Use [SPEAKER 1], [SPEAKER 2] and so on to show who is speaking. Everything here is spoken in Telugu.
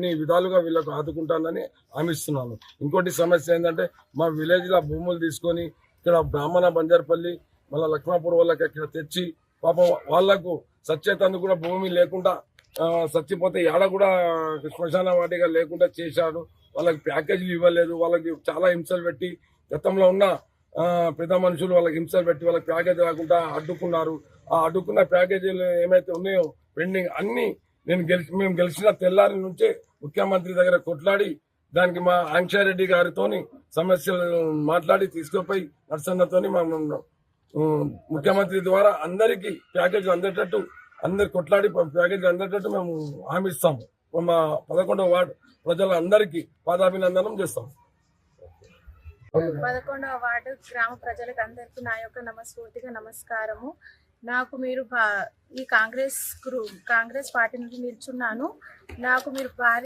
[SPEAKER 1] అన్ని విధాలుగా వీళ్ళకు ఆదుకుంటానని హామీస్తున్నాను. ఇంకోటి సమస్య ఏంటంటే మా విలేజ్లో భూములు తీసుకొని ఇక్కడ బ్రాహ్మణ బంజార్పల్లి మళ్ళీ లక్ష్మాపూర్ వాళ్ళకి ఇక్కడ తెచ్చి పాపం వాళ్లకు సచ్చేతందుకు కూడా భూమి లేకుండా చచ్చిపోతే ఏడ కూడా శ్మశాన వాటిగా లేకుండా చేశాడు. వాళ్ళకి ప్యాకేజీలు ఇవ్వలేదు. వాళ్ళకి చాలా హింసలు పెట్టి గతంలో ఉన్న పెద్ద మనుషులు వాళ్ళకి హింసలు పెట్టి వాళ్ళకి ప్యాకేజీ రాకుండా అడ్డుకున్నారు. ఆ అడ్డుకున్న ప్యాకేజీలు ఏమైతే ఉన్నాయో పెండింగ్ అన్ని మేము గెలిచిన తెల్లారి నుంచే ముఖ్యమంత్రి దగ్గర కొట్లాడి దానికి మా ఆంక్షారెడ్డి గారితోని సమస్యలు మాట్లాడి తీసుకుపోయి నర్సన్నతోని ముఖ్యమంత్రి ద్వారా అందరికీ ప్యాకేజీలు అందేటట్టు అందరు కొట్లాడి ప్యాకేజీలు అందేటట్టు మేము హామీ ఇస్తాము. మా 11వ వార్డు ప్రజలందరికీ పాదాభినందనం చేస్తాం.
[SPEAKER 2] 11వ వార్డు గ్రామ ప్రజలకు అందరికీ నా యొక్క మనస్ఫూర్తిగా నమస్కారము. నాకు మీరు ఈ కాంగ్రెస్ పార్టీ నుండి నిల్చున్నాను. నాకు మీరు భారీ